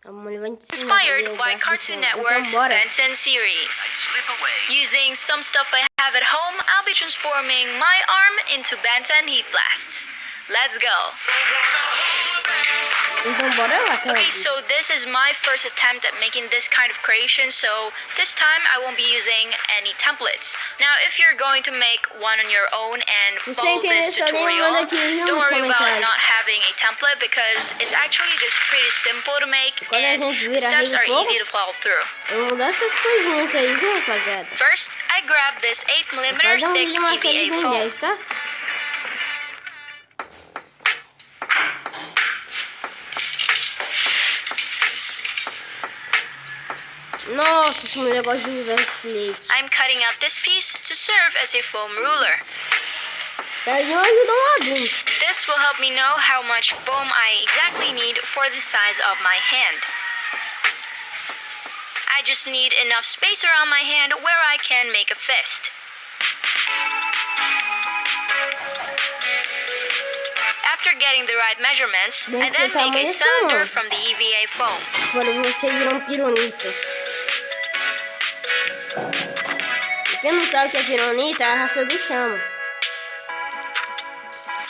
Inspired by Cartoon Network's Ben 10 series. Using some stuff I have at home, I'll be transforming my arm into Ben 10 heat blasts. Let's go! Okay, so this is my first attempt at making this kind of creation, so this time I won't be using any templates. Now, if you're going to make one on your own and follow this tutorial, don't worry about not having a template because it's actually just pretty simple to make and the steps are easy to follow through. First, I grab this 8mm thick EVA foam. Nossa, esse mulher gosta de usar esse leite. I'm cutting out this piece to serve as a foam ruler. This will help me know how much foam I exactly need for the size of my hand. I just need enough space around my hand where I can make a fist. After getting the right measurements, I then make a cylinder from the EVA foam. Você virou pironita. Quem não sabe o que é pironita é a raça do chama.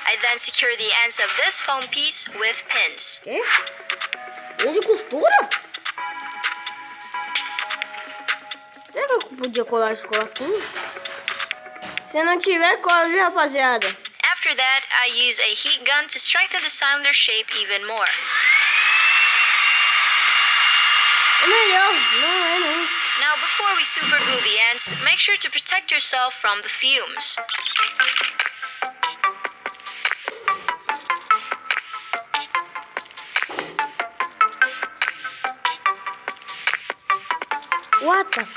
I then secure the ends of this foam piece with pins. Quê? Pin de costura? Será que eu podia colar chocolatinho? Se não tiver, cola, viu, rapaziada? After that, I use a heat gun to strengthen the cylinder shape even more. É melhor, não é não. Now, before we super glue the ends, make sure to protect yourself from the fumes. What the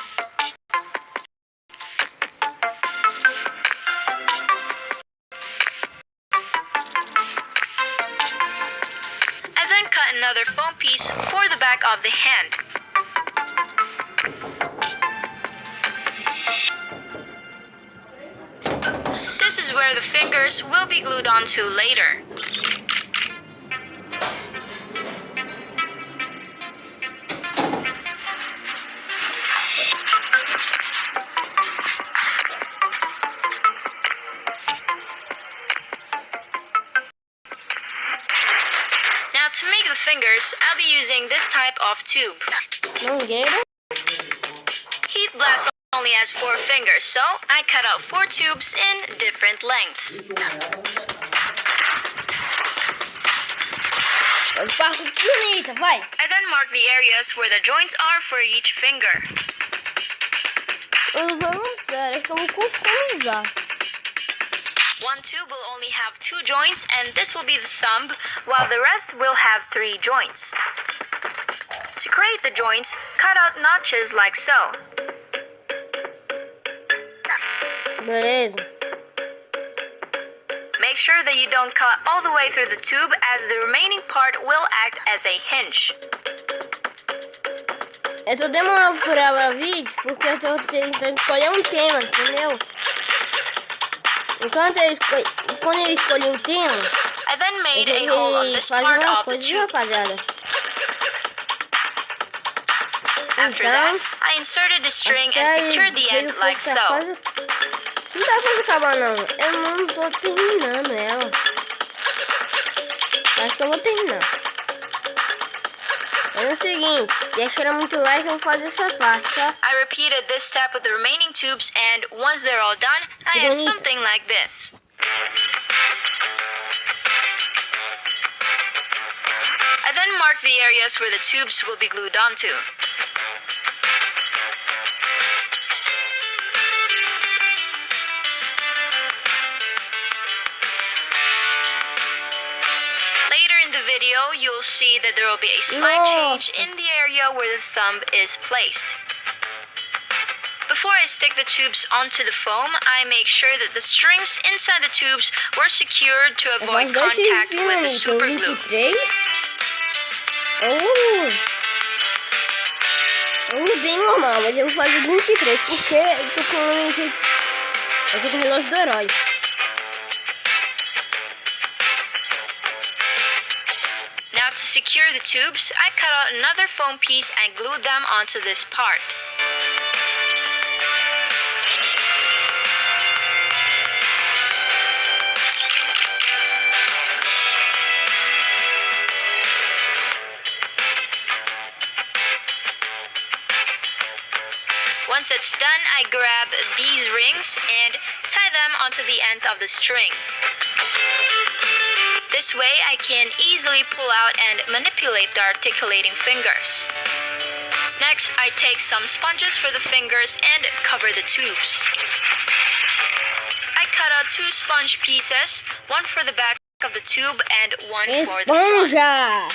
I then cut another foam piece for the back of the hand. This is where the fingers will be glued onto later. Now to make the fingers, I'll be using this type of tube. Heat blast only has 4 fingers, so I cut out 4 tubes in different lengths. I then mark the areas where the joints are for each finger. One tube will only have 2 joints, and this will be the thumb, while the rest will have 3 joints. To create the joints, cut out notches like so. Beleza. Make sure that you don't cut all the way through the tube, as the remaining part will act as a hinge. Eu tô demorando por gravar vídeo porque eu tô tentando escolher um tema, entendeu? Quando eu escolhi um tema, I then made a hole on this part of the tube. Rapaziada. After that, I inserted the string and secured the end like so. Não dá pra acabar não, eu não tô terminando ela. Acho que eu vou terminar. É o seguinte, deixa muito like, eu vou fazer essa parte, tá? I repeated this step with the remaining tubes, and once they're all done, I had something like this. I then marked the areas where the tubes will be glued onto. You'll see that there will be a slight change in the area where the thumb is placed. Before I stick the tubes onto the foam, I make sure that the strings inside the tubes were secured to avoid contact with the super glue. Bem normal, mas eu vou fazer 23 porque eu tô com o relógio do herói. Now to secure secure the tubes, I cut out another foam piece and glued them onto this part. Once it's done, I grab these rings and tie them onto the ends of the string. This way, I can easily pull out and manipulate the articulating fingers. Next, I take some sponges for the fingers and cover the tubes. I cut out 2 sponge pieces, one for the back of the tube and one for the front. Esponja!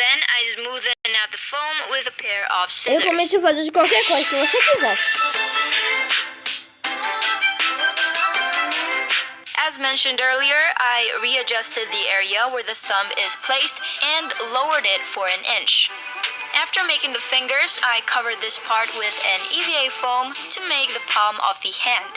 Then I smoothen out the foam with a pair of Eu scissors. comecei a fazer de qualquer coisa que você quisesse. As mentioned earlier, I readjusted the area where the thumb is placed and lowered it for an inch. After making the fingers, I covered this part with an EVA foam to make the palm of the hand.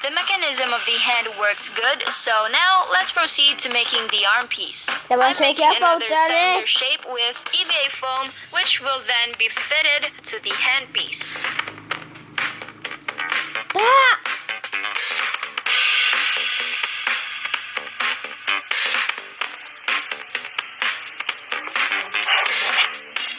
The mechanism of the hand works good, so now let's proceed to making the arm piece. Eu I'm achei que making ia another faltar, né? cylinder shape with EVA foam, which will then be fitted to the handpiece. Tá!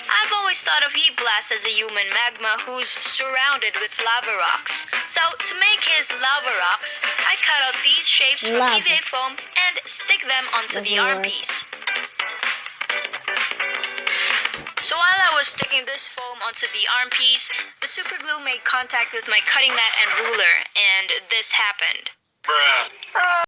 I've always thought of heat blast as a human magma who's surrounded with lava rocks. So to make his lava rocks, I cut out these shapes from Lava. EVA foam and stick them onto the arm piece. So while I was sticking this foam onto the arm piece, the super glue made contact with my cutting mat and ruler, and this happened. Bruh.